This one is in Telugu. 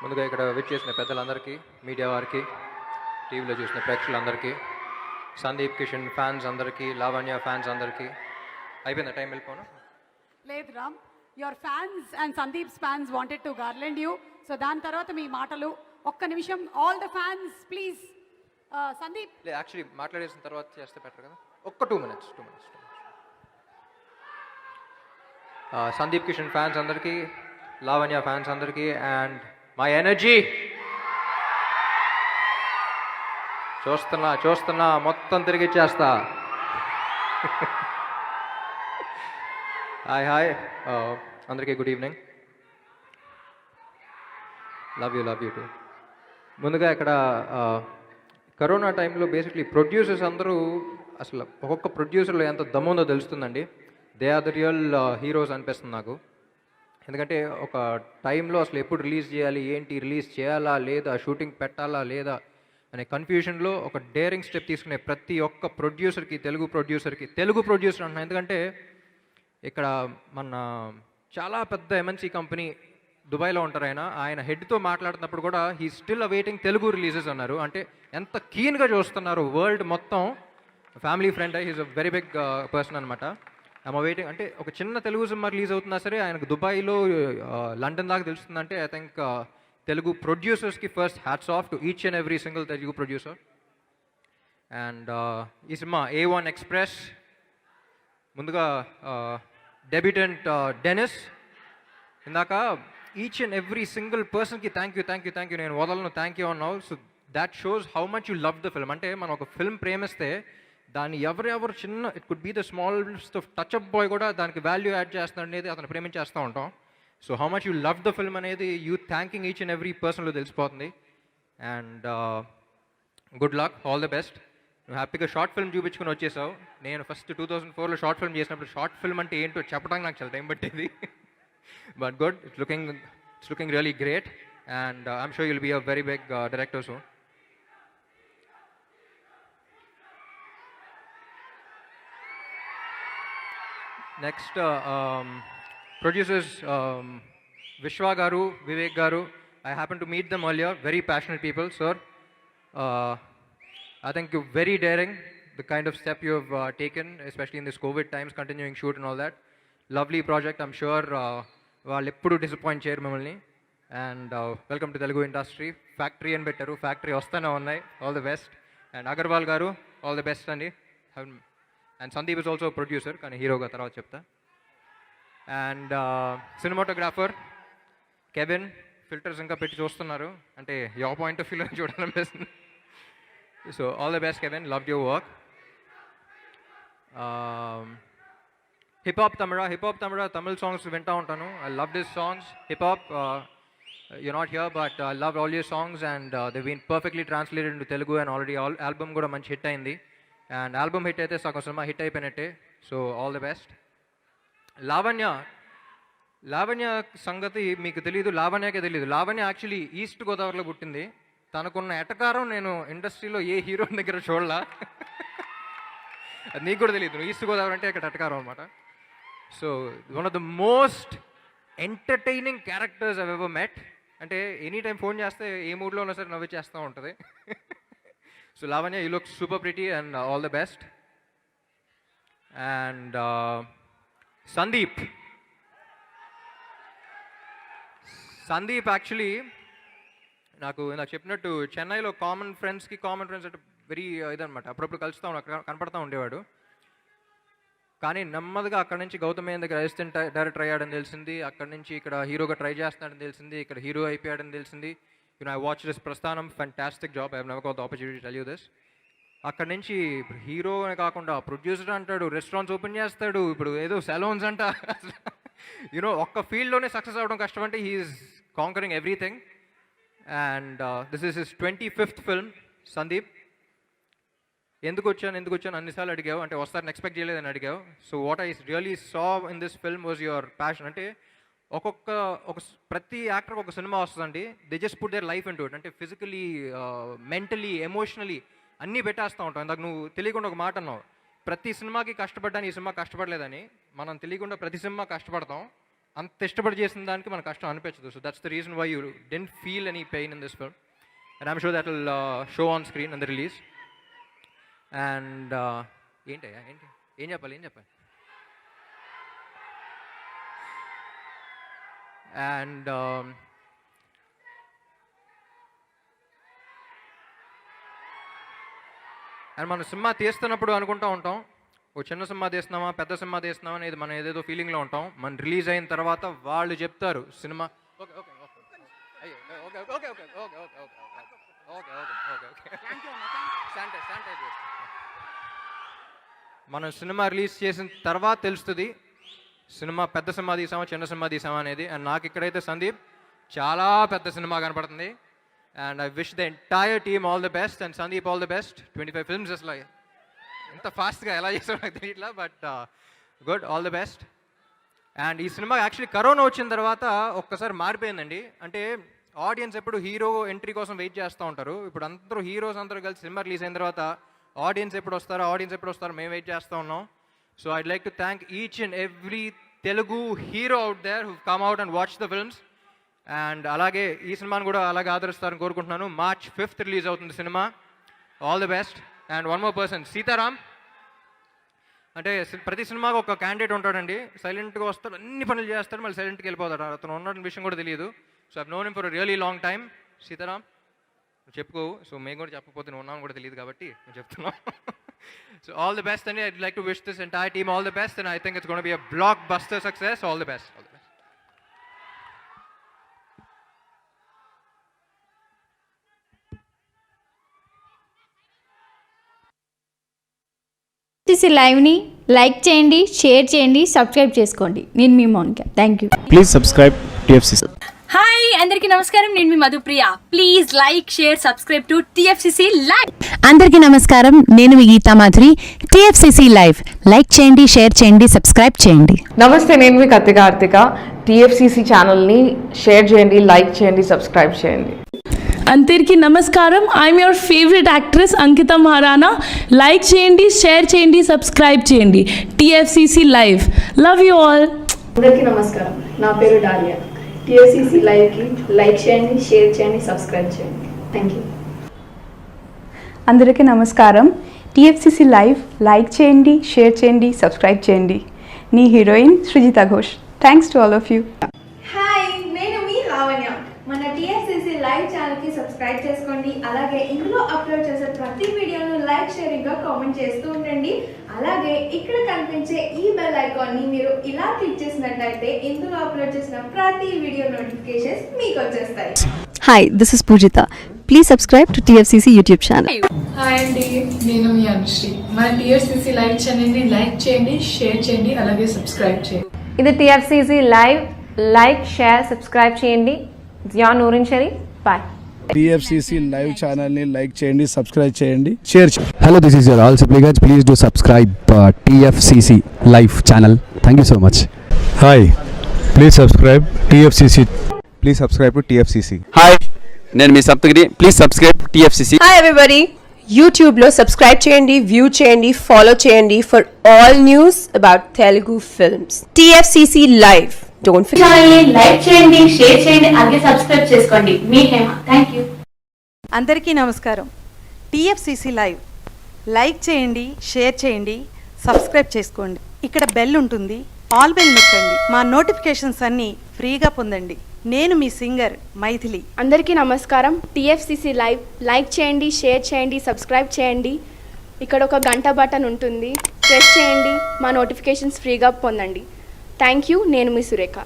ముందుగా ఇక్కడ విచ్చేసిన పెద్దలందరికీ, మీడియా వారికి, టీవీలో చూసిన ప్రేక్షకులందరికీ, సందీప్ కిషన్ ఫ్యాన్స్ అందరికీ, లావణ్య ఫ్యాన్స్ అందరికీ. అయిపోయిందా టైం వెళ్ళిపోను? లేదు Ram, your fans and Sandeep's fans wanted to garland you. So దాని తర్వాత మీ మాటలు ఒక్క నిమిషం. All the fans please. Sandeep లేదు, యాక్చువల్లీ మాట్లాడేసిన తర్వాత చేస్తే బెటర్ కదా. ఒక్క 2 minutes. సందీప్ కిషన్ ఫ్యాన్స్ అందరికీ, లావణ్య ఫ్యాన్స్ అందరికీ, అండ్ మై ఎనర్జీ చూస్తున్నా మొత్తం తిరిగిచ్చేస్తా. హాయ్ అందరికీ good evening. Love you two. ముందుగా ఇక్కడ కరోనా టైంలో బేసిక్లీ ప్రొడ్యూసర్స్ అందరూ అసలు ఒక్కొక్క ప్రొడ్యూసర్లో ఎంత దమ్ముందో తెలుస్తుందండి. They are the real heroes అనిపిస్తుంది నాకు. ఎందుకంటే ఒక టైంలో అసలు ఎప్పుడు రిలీజ్ చేయాలి, ఏంటి రిలీజ్ చేయాలా లేదా, షూటింగ్ పెట్టాలా లేదా అనే కన్ఫ్యూషన్లో ఒక డేరింగ్ స్టెప్ తీసుకునే ప్రతి ఒక్క ప్రొడ్యూసర్కి, తెలుగు ప్రొడ్యూసర్ అంటున్నాను. ఎందుకంటే ఇక్కడ మన చాలా పెద్ద ఎంఎన్సీ కంపెనీ దుబాయ్లో ఉంటారు. ఆయన హెడ్తో మాట్లాడుతున్నప్పుడు కూడా he still awaiting Telugu releases అన్నారు. అంటే ఎంత కీన్గా చూస్తున్నారు వరల్డ్ మొత్తం. Family friend, he's a very big person అనమాట. I'm awaiting. అంటే ఒక చిన్న తెలుగు సినిమా రిలీజ్ అవుతున్నా సరే ఆయనకు దుబాయ్లో, లండన్ దాకా తెలుస్తుందంటే ఐ థింక్ తెలుగు ప్రొడ్యూసర్స్కి first hats off to each and every single Telugu producer. And ఈ సినిమా A1 ఎక్స్ప్రెస్, ముందుగా డెబ్యూటెంట్ డెనిస్. ఇందాక ఈచ్ అండ్ ఎవ్రీ సింగిల్ పర్సన్కి థ్యాంక్ యూ నేను వదలను, థ్యాంక్ యూ అన్నావు. So that shows how much you love the film. అంటే మనం ఒక ఫిల్మ్ ప్రేమిస్తే దాన్ని ఎవరెవరు చిన్న, it could be the smallest of touch up boy కూడా దానికి వాల్యూ యాడ్ చేస్తున్నాడు అనేది అతను ప్రేమించేస్తూ ఉంటాం. So how much you love the film అనేది you thanking each and every పర్సన్లో తెలిసిపోతుంది. And good luck, all the best. నువ్వు హ్యాపీగా షార్ట్ ఫిల్మ్ చూపించుకుని వచ్చేసావు. నేను ఫస్ట్ 2004లో షార్ట్ ఫిల్మ్ చేసినప్పుడు షార్ట్ ఫిల్మ్ అంటే ఏంటో చెప్పడానికి నాకు చాలా టైం పట్టేది. But good, it's looking really great. And I'm sure you'll be a very big director soon. Next producers Vishwa garu, Vivek గారు. I happened to meet them earlier. Very passionate people, sir. I think you're very daring, the kind of step you have taken, especially in this COVID times, continuing shoot and all that. Lovely project. I'm sure వాళ్ళు ఎప్పుడు డిసప్పాయింట్ చేయరు మిమ్మల్ని. And welcome to Telugu industry. Factory అని పెట్టారు, ఫ్యాక్టరీ వస్తూనే ఉన్నాయి. All the best. And Agarwal గారు, ఆల్ ది బెస్ట్ అండి. And Sandeep is also producer, కానీ హీరోగా తర్వాత చెప్తా. అండ్ సినిమాటోగ్రాఫర్ కెవిన్, ఫిల్టర్స్ ఇంకా పెట్టి చూస్తున్నారు, అంటే యువర్ పాయింట్ ఆఫ్ వ్యూలో చూడాలనిపిస్తుంది. So all the best Kevin, love your work. Hip hop Tamil Tamil songs వింటూ ఉంటాను. I love this songs. Hip hop, you're not here, but I love all your songs and they've been perfectly translated into Telugu and already album కూడా మంచి హిట్ అయింది. అండ్ ఆల్బమ్ హిట్ అయితే సగం సినిమా హిట్ అయిపోయినట్టే. So all the best. Lavanya సంగతి మీకు తెలియదు, లావణ్యకే తెలియదు. లావణ్య యాక్చువల్లీ ఈస్ట్ గోదావరిలో పుట్టింది. తనకున్న ఎటకారం నేను ఇండస్ట్రీలో ఏ హీరో దగ్గర చూడలా. అది నీకు కూడా తెలియదు. ఈస్ట్ గోదావరి అంటే ఇక్కడ ఎటకారం అనమాట. So one of the most entertaining characters I've ever met. అంటే ఎనీ టైం ఫోన్ చేస్తే ఏ మూడ్లో ఉన్నా సరే నవ్వి చేస్తూ ఉంటుంది. So Lavanya, you look super pretty and all the best. And Sandeep actually నాకు చెప్పినట్టు చెన్నైలో కామన్ ఫ్రెండ్స్ అంటే వెరీ ఇదనమాట. అప్పుడప్పుడు కలుస్తూ కనపడతా ఉండేవాడు. కానీ నెమ్మదిగా అక్కడ నుంచి గౌతమ్ మేనన్ దగ్గర అసిస్టెంట్ డైరెక్టర్ అయ్యాడని తెలిసింది. అక్కడ నుంచి ఇక్కడ హీరోగా ట్రై చేస్తున్నాడని తెలిసింది. ఇక్కడ హీరో అయిపోయాడని తెలిసింది. ఐ వాచ్ దిస్ ప్రస్థానం, fantastic job. I have never got the opportunity to tell you this. అక్కడ నుంచి హీరో అని కాకుండా ప్రొడ్యూసర్ అంటాడు, రెస్టారెంట్స్ ఓపెన్ చేస్తాడు, ఇప్పుడు ఏదో సెలూన్స్ అంట. ఒక్క ఫీల్డ్లోనే సక్సెస్ అవ్వడం కష్టం. అంటే he's conquering everything. And this is his 25th film. Sandeep, ఎందుకు వచ్చాను అన్నిసార్లు అడిగావు. అంటే వస్తారని ఎక్స్పెక్ట్ చేయలేదని అడిగావు. So what I really saw in this film was your passion. అంటే ప్రతి యాక్టర్కి ఒక సినిమా వస్తుందండి. They just put their life into it. అంటే ఫిజికలీ, మెంటలీ, ఎమోషనలీ అన్నీ పెట్టేస్తూ ఉంటాం. ఇందాక నువ్వు తెలియకుండా ఒక మాట అన్నావు, ప్రతి సినిమాకి కష్టపడ్డాను, ఈ సినిమా కష్టపడలేదని. మనం తెలియకుండా ప్రతి సినిమా కష్టపడతాం. అంత ఇష్టపడి చేసిన దానికి మన కష్టం అనిపించదు. So that's the reason why you don't feel any pain in this film. And I'm sure that will show on screen in the release. And ఏంటయ్యా ఏంటి ఏం చెప్పాలి అండ్ అండ్ మనం సినిమా తీస్తున్నప్పుడు అనుకుంటూ ఉంటాం, ఓ చిన్న సినిమా తీస్తున్నామా పెద్ద సినిమా తీస్తున్నామా అనేది మనం ఏదేదో ఫీలింగ్లో ఉంటాం. మన రిలీజ్ అయిన తర్వాత వాళ్ళు చెప్తారు సినిమా ఓకే ఓకే ఓకే అయ్యో okay okay okay okay okay okay okay okay okay మనం సినిమా రిలీజ్ చేసిన తర్వాత తెలుస్తుంది సినిమా పెద్ద సినిమా తీసామా చిన్న సినిమా తీసామా అనేది. అండ్ నాకు ఇక్కడైతే సందీప్ చాలా పెద్ద సినిమా కనపడుతుంది. And I wish the entire team all the best and Sandeep all the best. 25 films అసలు ఎంత ఫాస్ట్గా ఎలా చేసామో నాకు తెలియట్లా, but good, all the best. And ఈ సినిమా యాక్చువల్లీ కరోనా వచ్చిన తర్వాత ఒక్కసారి మారిపోయిందండి. అంటే ఆడియన్స్ ఎప్పుడు హీరో ఎంట్రీ కోసం వెయిట్ చేస్తూ ఉంటారు. ఇప్పుడు అందరూ హీరోస్ అందరూ కలిసి సినిమా రిలీజ్ అయిన తర్వాత ఆడియన్స్ ఎప్పుడు వస్తారో మేము వెయిట్ చేస్తూ ఉన్నాం. So I'd like to thank each and every Telugu hero out there who come out and watch the films. And అలాగే ఈ సినిమాను కూడా అలాగే ఆదరిస్తారని కోరుకుంటున్నాను. March 5th రిలీజ్ అవుతుంది cinema. All the best. And one more person, Sitaram. అంటే ప్రతి సినిమాకి ఒక క్యాండిడేట్ ఉంటాడండి, సైలెంట్గా వస్తాడు, అన్ని పనులు చేస్తాడు, మళ్ళీ సైలెంట్కి వెళ్ళిపోతాడు. అతను ఉన్న విషయం కూడా తెలియదు. So I've known him for really long time. Sitaram నువ్వు చెప్పుకో. సో మేము కూడా చెప్పకపోతే నువ్వు ఉన్నాను కూడా తెలియదు కాబట్టి నేను చెప్తున్నాను. సో ఆల్ ది బెస్ట్ అండి. I'd like to wish this entire team all the best and I think it's gonna be a blockbuster success. All the best. TFCC లైవ్ని లైక్ చేయండి, షేర్ చేయండి, సబ్స్క్రైబ్ చేసుకోండి. నేను మీ Mounika. Thank you. Please subscribe TFCC. Hi అందరికీ నమస్కారం, నేను మీ Madhupriya. Please like share subscribe to TFCC live. అందరికీ నమస్కారం, నేను మీ Geetha Madhuri. TFCC live like చేయండి, షేర్ చేయండి, సబ్స్క్రైబ్ చేయండి. నమస్తే, నేను మీ కార్తిక. టిఎఫ్సిసి ఛానల్ని షేర్ చేయండి, లైక్ చేయండి, సబ్స్క్రైబ్ చేయండి. అందరికీ నమస్కారం, I'm your favourite actress Ankita Maharana. Like చేయండి, షేర్ చేయండి, సబ్స్క్రైబ్ చేయండి. TFCC live. Love you all. అందరికీ నమస్కారం, నా పేరు డాలియా. టిఎఫ్సిసి లైవ్కి లైక్ చేయండి, షేర్ చేయండి, సబ్స్క్రైబ్ చేయండి. Thank you. అందరికీ నమస్కారం, టిఎఫ్సిసి లైవ్ లైక్ చేయండి, షేర్ చేయండి, సబ్స్క్రైబ్ చేయండి. నీ heroine Srujitha Ghosh. Thanks to all of you. Hi, నేను మీ లావణ్య. మన టిఎఫ్సిసి లైవ్ ఛానల్కి సబ్స్క్రైబ్ చేసుకోండి. అలాగే ఇందులో అప్లోడ్ చేసే ప్రతి వీడియోను లైక్, షేరింగ్గా కామెంట్ చేస్తూ ఉండండి. అలాగే ఇక్కడ కనిపించే ఈ బెల్ ఐకాన్ని మీరు ఇలా క్లిక్ చేసినట్లయితే ఇందులో అప్లోడ్ చేసిన ప్రతి వీడియో నోటిఫికేషన్స్ మీకు వచ్చేస్తాయి. Hi, this is Poojitha. Please subscribe to TFCC YouTube channel. Hi అండి, నేను మీ అనుశ్రీ. మన టిఎఫ్సిసి లైవ్ ఛానల్ని లైక్ చేయండి, షేర్ చేయండి, అలాగే సబ్స్క్రైబ్ చేయండి. ఇది TFCC live. Like, share, subscribe చేయండి. Zia Noorin Sharif. Bye. TFCC live ఛానల్ని లైక్ చేయండి, సబ్స్క్రైబ్ చేయండి, షేర్ చేయండి. Hello, this is your all supplicants. Please do subscribe TFCC live channel. Thank you so much. Hi, please subscribe TFCC. Please subscribe to TFCC. Hi, నేను మీ Saptagiri. Please subscribe TFCC. Hi everybody, యూట్యూబ్లో సబ్స్క్రైబ్ చేయండి, వ్యూ చేయండి, ఫాలో చేయండి for all news about Telugu films. TFCC live. Don't forget. Like చేయండి, షేర్ చేయండి, అలాగే సబ్స్క్రైబ్ చేసుకోండి. మీ హేమ. Thank you. అందరికీ నమస్కారం, టిఎఫ్సిసి లైవ్ లైక్ చేయండి, షేర్ చేయండి, సబ్స్క్రైబ్ చేసుకోండి. ఇక్కడ బెల్ ఉంటుంది, ఆల్ బెల్ నొక్కండి. మా నోటిఫికేషన్స్ అన్నీ ఫ్రీగా పొందండి. నేను మీ సింగర్ మైథిలి. అందరికీ నమస్కారం, టిఎఫ్సిసి లైవ్ లైక్ చేయండి, షేర్ చేయండి, సబ్స్క్రైబ్ చేయండి. ఇక్కడ ఒక గంట బటన్ ఉంటుంది, ప్రెస్ చేయండి. మా నోటిఫికేషన్స్ ఫ్రీగా పొందండి. Thank you. నేను మీ సురేఖ.